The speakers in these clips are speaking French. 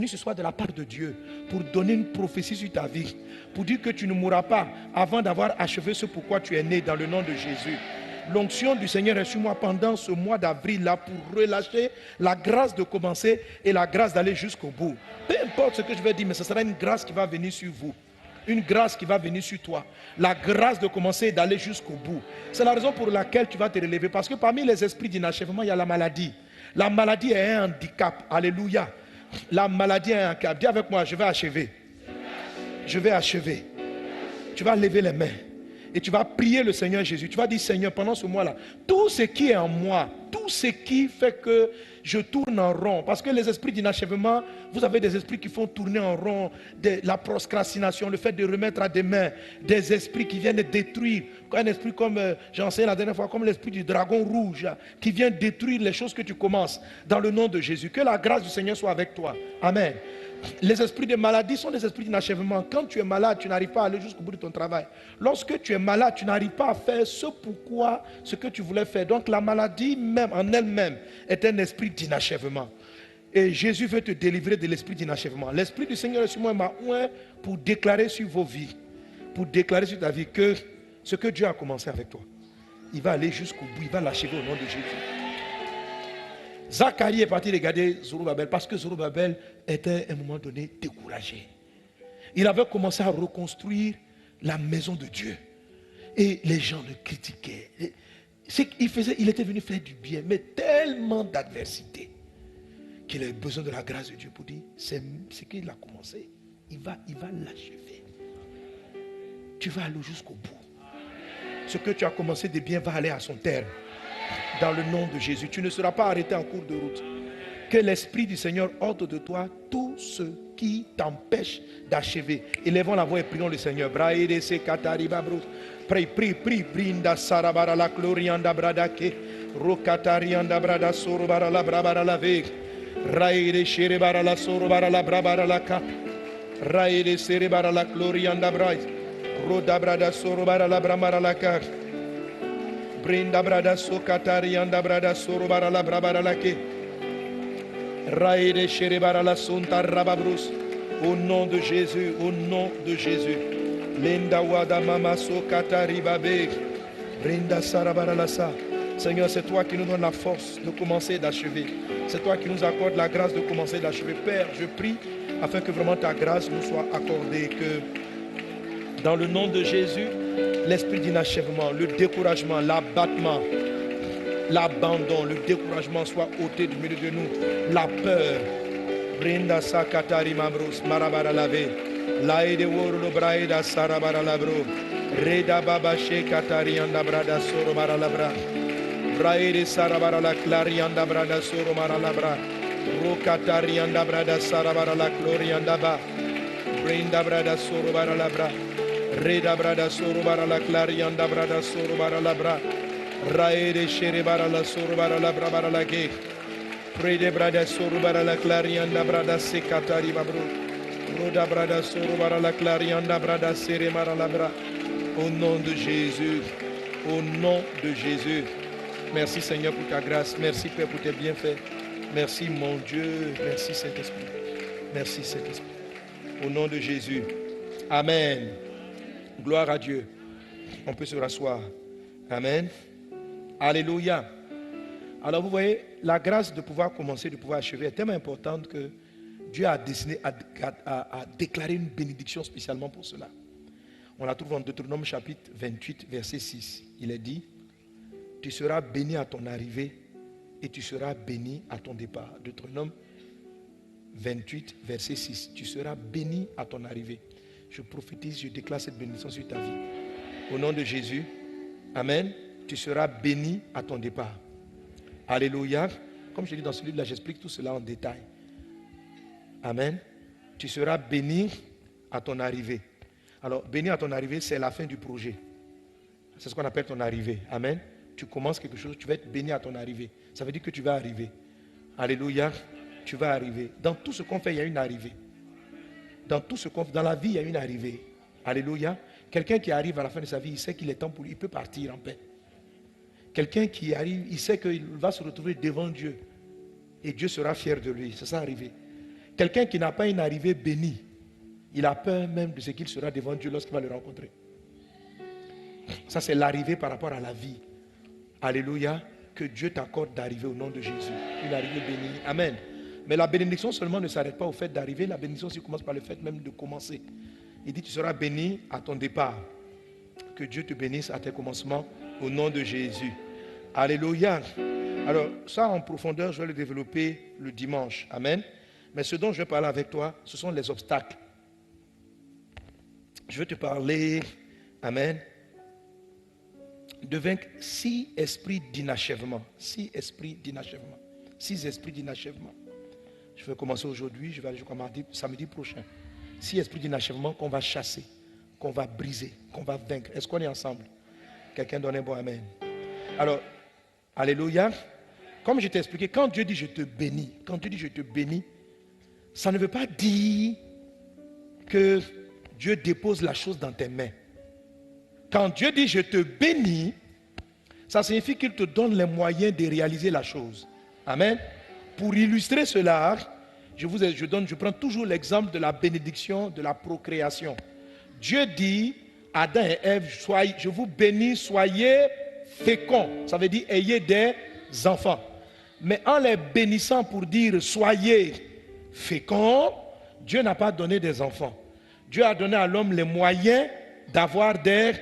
ce soit de la part de Dieu pour donner une prophétie sur ta vie, pour dire que tu ne mourras pas avant d'avoir achevé ce pourquoi tu es né dans le nom de Jésus. L'onction du Seigneur est sur moi pendant ce mois d'avril là pour relâcher la grâce de commencer et la grâce d'aller jusqu'au bout. Peu importe ce que je vais dire, mais ce sera une grâce qui va venir sur vous. Une grâce qui va venir sur toi. La grâce de commencer et d'aller jusqu'au bout. C'est la raison pour laquelle tu vas te relever. Parce que parmi les esprits d'inachèvement, il y a la maladie. La maladie est un handicap. Alléluia. La maladie est un handicap. Dis avec moi, je vais achever. Je vais achever. Tu vas lever les mains. Et tu vas prier le Seigneur Jésus. Tu vas dire, Seigneur, pendant ce mois-là, tout ce qui est en moi, tout ce qui fait que je tourne en rond, parce que les esprits d'inachèvement, vous avez des esprits qui font tourner en rond, la procrastination, le fait de remettre à des mains, des esprits qui viennent détruire, un esprit comme, j'ai enseigné la dernière fois, comme l'esprit du dragon rouge, qui vient détruire les choses que tu commences, dans le nom de Jésus. Que la grâce du Seigneur soit avec toi. Amen. Les esprits de maladie sont des esprits d'inachèvement. Quand tu es malade, tu n'arrives pas à aller jusqu'au bout de ton travail. Lorsque tu es malade, tu n'arrives pas à faire ce que tu voulais faire. Donc la maladie même en elle-même est un esprit d'inachèvement. Et Jésus veut te délivrer de l'esprit d'inachèvement. L'esprit du Seigneur est sur moi, m'a oint pour déclarer sur vos vies, pour déclarer sur ta vie que ce que Dieu a commencé avec toi, il va aller jusqu'au bout, il va l'achever au nom de Jésus. Zacharie est parti regarder Zorobabel parce que Zorobabel était à un moment donné découragé. Il avait commencé à reconstruire la maison de Dieu. Et les gens le critiquaient. Il était venu faire du bien, mais tellement d'adversité qu'il a besoin de la grâce de Dieu pour dire, c'est ce qu'il a commencé. Il va l'achever. Tu vas aller jusqu'au bout. Ce que tu as commencé de bien va aller à son terme. Dans le nom de Jésus, tu ne seras pas arrêté en cours de route. Que l'Esprit du Seigneur ôte de toi tout ce qui t'empêche d'achever. Élevons la voix et prions le Seigneur. Prie. Brinda sarabara la glorianda bradake. Rokatarianda brada sorobara la brabara la ve. Raide sherebara la sorobara la brabara la cap. Raide serebara la glorianda brai. Roda brada sorobara la bramara la cap. Brinda brada sokatari anda brada sorobara la brabara la ke. Raide sherebara la sonta rababrus. Au nom de Jésus, au nom de Jésus. Linda wada mama sokatari babe. Brinda sarabara la sa. Seigneur, c'est toi qui nous donnes la force de commencer et d'achever. C'est toi qui nous accordes la grâce de commencer et d'achever. Père, je prie afin que vraiment ta grâce nous soit accordée, que dans le nom de Jésus, l'esprit d'inachèvement, le découragement, l'abattement, l'abandon, le découragement soit ôté du milieu de nous. La peur. Brinda sakatari mambrus marabara lave. Laide woro braida sarabara labro. Reda baba shekatari anda brada sorobara labra. Braide sarabara la clarianda brada sorobara labra. Rokatari anda brada sarabara la glorianda ba. Brinda brada sorobara labra. Reda brada sorobara la clarianda brada sorobara la bra. Raede sherebara la sorobara la brabara la ge. Rede brada sorobara la clarianda brada sekatari babro. Roda brada sorobara la clarianda brada seremara la bra. Au nom de Jésus. Au nom de Jésus. Merci Seigneur pour ta grâce. Merci Père pour tes bienfaits. Merci mon Dieu. Merci Saint-Esprit. Merci Saint-Esprit. Au nom de Jésus. Amen. Gloire à Dieu. On peut se rasseoir. Amen. Alléluia. Alors vous voyez, la grâce de pouvoir commencer, de pouvoir achever est tellement importante que Dieu a décidé à déclarer une bénédiction spécialement pour cela. On la trouve en Deutéronome chapitre 28, verset 6. Il est dit, tu seras béni à ton arrivée et tu seras béni à ton départ. Deutéronome 28, verset 6. Tu seras béni à ton arrivée. Je prophétise, je déclare cette bénédiction sur ta vie. Au nom de Jésus, amen, tu seras béni à ton départ. Alléluia. Comme je dis dans ce livre-là, j'explique tout cela en détail. Amen. Tu seras béni à ton arrivée. Alors, béni à ton arrivée, c'est la fin du projet. C'est ce qu'on appelle ton arrivée. Amen. Tu commences quelque chose, tu vas être béni à ton arrivée. Ça veut dire que tu vas arriver. Alléluia. Tu vas arriver. Dans tout ce qu'on fait, il y a une arrivée. Dans la vie, il y a une arrivée. Alléluia. Quelqu'un qui arrive à la fin de sa vie, il sait qu'il est temps pour lui, il peut partir en paix. Quelqu'un qui arrive, il sait qu'il va se retrouver devant Dieu. Et Dieu sera fier de lui. C'est ça arrivé. Quelqu'un qui n'a pas une arrivée bénie, il a peur même de ce qu'il sera devant Dieu lorsqu'il va le rencontrer. Ça, c'est l'arrivée par rapport à la vie. Alléluia. Que Dieu t'accorde d'arriver au nom de Jésus. Une arrivée bénie. Amen. Mais la bénédiction seulement ne s'arrête pas au fait d'arriver. La bénédiction aussi commence par le fait même de commencer. Il dit, tu seras béni à ton départ. Que Dieu te bénisse à tes commencements au nom de Jésus. Alléluia. Alors, ça en profondeur, je vais le développer le dimanche. Amen. Mais ce dont je vais parler avec toi, ce sont les obstacles. Je vais te parler, amen, de vaincre 6 esprits d'inachèvement. 6 esprits d'inachèvement. 6 esprits d'inachèvement. Je vais commencer aujourd'hui, je vais aller jusqu'à samedi prochain. 6 esprits d'inachèvement qu'on va chasser, qu'on va briser, qu'on va vaincre. Est-ce qu'on est ensemble? Quelqu'un donne un bon amen. Alors, alléluia. Comme je t'ai expliqué, quand Dieu dit je te bénis, quand Dieu dit je te bénis, ça ne veut pas dire que Dieu dépose la chose dans tes mains. Quand Dieu dit je te bénis, ça signifie qu'il te donne les moyens de réaliser la chose. Amen. Pour illustrer cela, je prends toujours l'exemple de la bénédiction de la procréation. Dieu dit, Adam et Ève, je vous bénis, soyez féconds. Ça veut dire ayez des enfants. Mais en les bénissant pour dire soyez féconds, Dieu n'a pas donné des enfants. Dieu a donné à l'homme les moyens d'avoir des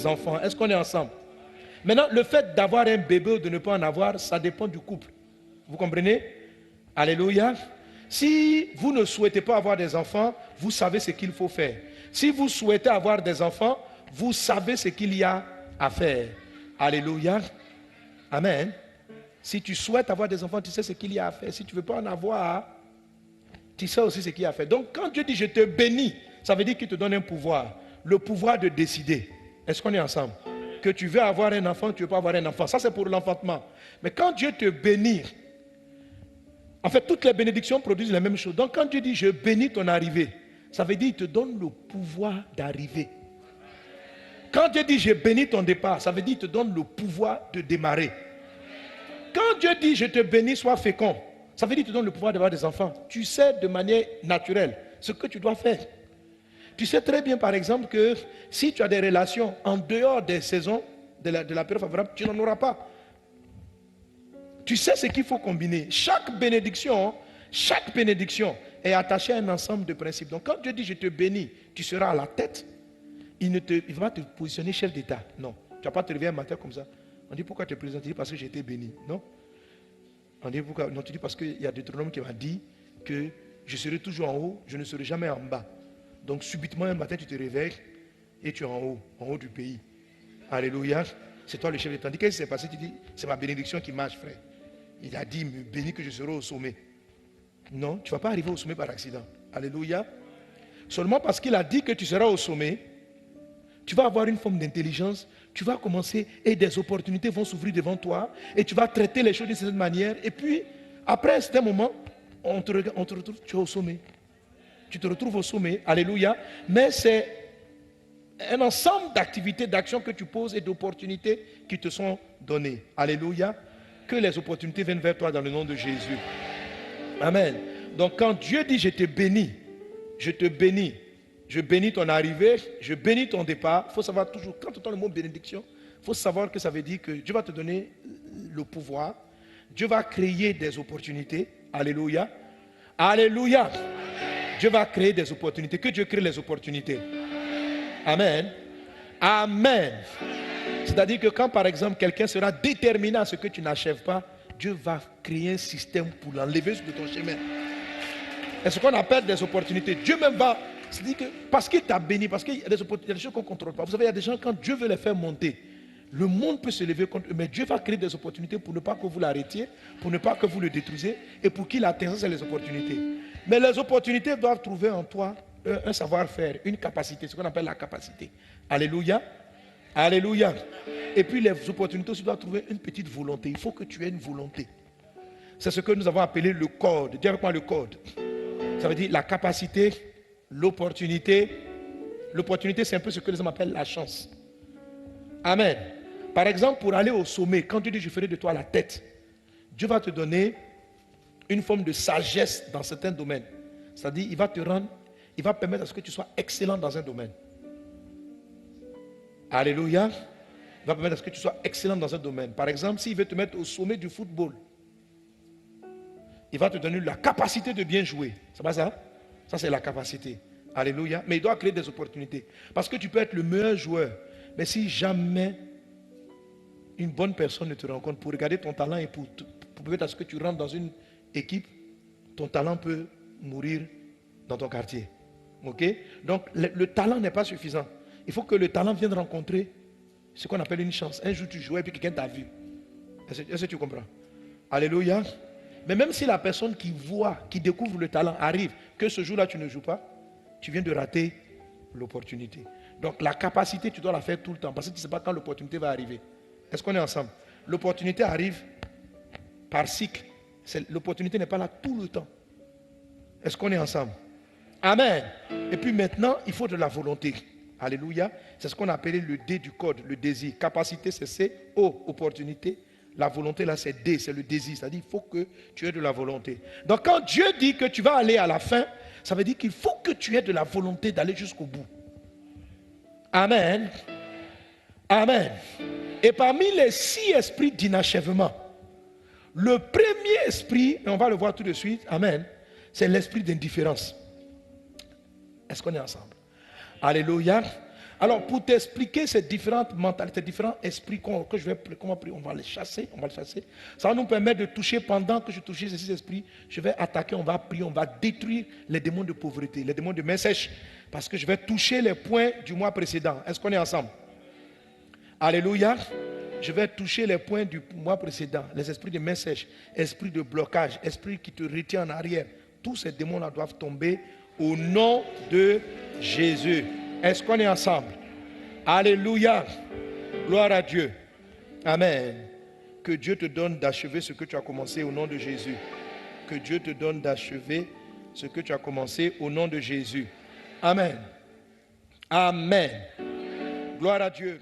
enfants. Est-ce qu'on est ensemble? Maintenant, le fait d'avoir un bébé ou de ne pas en avoir, ça dépend du couple. Vous comprenez? Alléluia. Si vous ne souhaitez pas avoir des enfants, vous savez ce qu'il faut faire. Si vous souhaitez avoir des enfants, vous savez ce qu'il y a à faire. Alléluia. Amen. Si tu souhaites avoir des enfants, tu sais ce qu'il y a à faire. Si tu ne veux pas en avoir, tu sais aussi ce qu'il y a à faire. Donc, quand Dieu dit je te bénis, ça veut dire qu'il te donne un pouvoir. Le pouvoir de décider. Est-ce qu'on est ensemble? Que tu veux avoir un enfant, tu ne veux pas avoir un enfant. Ça, c'est pour l'enfantement. Mais quand Dieu te bénit, en fait, toutes les bénédictions produisent la même chose. Donc, quand Dieu dit je bénis ton arrivée, ça veut dire qu'il te donne le pouvoir d'arriver. Quand Dieu dit je bénis ton départ, ça veut dire qu'il te donne le pouvoir de démarrer. Quand Dieu dit je te bénis, sois fécond, ça veut dire qu'il te donne le pouvoir d'avoir des enfants. Tu sais de manière naturelle ce que tu dois faire. Tu sais très bien, par exemple, que si tu as des relations en dehors des saisons de la période favorable, tu n'en auras pas. Tu sais ce qu'il faut combiner. Chaque bénédiction est attachée à un ensemble de principes. Donc quand Dieu dit je te bénis, tu seras à la tête, il ne va pas te positionner chef d'État. Non. Tu ne vas pas te réveiller un matin comme ça. On dit pourquoi tu es président? Tu dis parce que j'ai été béni. Non. On dit pourquoi? Non, tu dis parce qu'il y a Deutéronome qui m'a dit que je serai toujours en haut, je ne serai jamais en bas. Donc subitement un matin tu te réveilles et tu es en haut du pays. Alléluia. C'est toi le chef d'État. Qu'est-ce qui s'est passé? Tu dis c'est ma bénédiction qui marche, frère. Il a dit me bénis que je serai au sommet. Non, tu ne vas pas arriver au sommet par accident. Alléluia. Seulement parce qu'il a dit que tu seras au sommet, tu vas avoir une forme d'intelligence, tu vas commencer et des opportunités vont s'ouvrir devant toi et tu vas traiter les choses de cette manière. Et puis, après un certain moment, on te retrouve, tu es au sommet. Tu te retrouves au sommet, alléluia. Mais c'est un ensemble d'activités, d'actions que tu poses et d'opportunités qui te sont données. Alléluia. Que les opportunités viennent vers toi dans le nom de Jésus. Amen. Donc quand Dieu dit je te bénis, je te bénis, je bénis ton arrivée, je bénis ton départ, il faut savoir toujours, quand tu entends le mot bénédiction, il faut savoir que ça veut dire que Dieu va te donner le pouvoir, Dieu va créer des opportunités. Alléluia. Alléluia. Dieu va créer des opportunités. Que Dieu crée les opportunités. Amen. Amen. C'est-à-dire que quand par exemple quelqu'un sera déterminé à ce que tu n'achèves pas, Dieu va créer un système pour l'enlever de ton chemin. C'est ce qu'on appelle des opportunités. Dieu même va, c'est-à-dire que parce qu'il t'a béni, parce qu'il y a des opportunités, il y a des choses qu'on ne contrôle pas. Vous savez, il y a des gens, quand Dieu veut les faire monter, le monde peut se lever contre eux, mais Dieu va créer des opportunités pour ne pas que vous l'arrêtiez, pour ne pas que vous le détruisiez, et pour qu'il atteigne les opportunités. Mais les opportunités doivent trouver en toi un savoir-faire, une capacité, ce qu'on appelle la capacité. Alléluia. Alléluia. Et puis les opportunités aussi doivent trouver une petite volonté. Il faut que tu aies une volonté. C'est ce que nous avons appelé le code. Dis avec moi le code. Ça veut dire la capacité, l'opportunité. L'opportunité, c'est un peu ce que les hommes appellent la chance. Amen. Par exemple, pour aller au sommet, quand tu dis je ferai de toi la tête, Dieu va te donner une forme de sagesse dans certains domaines. C'est-à-dire, il va te rendre, il va permettre à ce que tu sois excellent dans un domaine. Alléluia. Il va permettre à ce que tu sois excellent dans un domaine. Par exemple, s'il veut te mettre au sommet du football, il va te donner la capacité de bien jouer. C'est pas ça? Ça, c'est la capacité. Alléluia. Mais il doit créer des opportunités. Parce que tu peux être le meilleur joueur. Mais si jamais une bonne personne ne te rencontre pour regarder ton talent et pour permettre à ce que tu rentres dans une équipe, ton talent peut mourir dans ton quartier. Ok? Donc, le talent n'est pas suffisant. Il faut que le talent vienne rencontrer ce qu'on appelle une chance. Un jour, tu jouais et puis quelqu'un t'a vu. Est-ce que tu comprends? Alléluia. Mais même si la personne qui voit, qui découvre le talent arrive, que ce jour-là, tu ne joues pas, tu viens de rater l'opportunité. Donc, la capacité, tu dois la faire tout le temps parce que tu ne sais pas quand l'opportunité va arriver. Est-ce qu'on est ensemble? L'opportunité arrive par cycle. L'opportunité n'est pas là tout le temps. Est-ce qu'on est ensemble? Amen. Et puis maintenant, il faut de la volonté. Alléluia. C'est ce qu'on appelle le D du code, le désir. Capacité, c'est C. O, opportunité. La volonté, là, c'est D, c'est le désir. C'est-à-dire qu'il faut que tu aies de la volonté. Donc, quand Dieu dit que tu vas aller à la fin, ça veut dire qu'il faut que tu aies de la volonté d'aller jusqu'au bout. Amen. Amen. Et parmi les 6 esprits d'inachèvement, le premier esprit, et on va le voir tout de suite, amen, c'est l'esprit d'indifférence. Est-ce qu'on est ensemble? Alléluia. Alors, pour t'expliquer ces différentes mentalités, ces différents esprits que je vais, comment on va les chasser, Ça va nous permettre de toucher, pendant que je touche ces 6 esprits, je vais attaquer, on va prier, on va détruire les démons de pauvreté, les démons de main sèche, parce que je vais toucher les points du mois précédent. Est-ce qu'on est ensemble? Alléluia. Je vais toucher les points du mois précédent, les esprits de main sèche, esprits de blocage, esprits qui te retiennent en arrière. Tous ces démons-là doivent tomber au nom de Jésus. Est-ce qu'on est ensemble? Alléluia. Gloire à Dieu. Amen. Que Dieu te donne d'achever ce que tu as commencé au nom de Jésus. Que Dieu te donne d'achever ce que tu as commencé au nom de Jésus. Amen. Amen. Gloire à Dieu.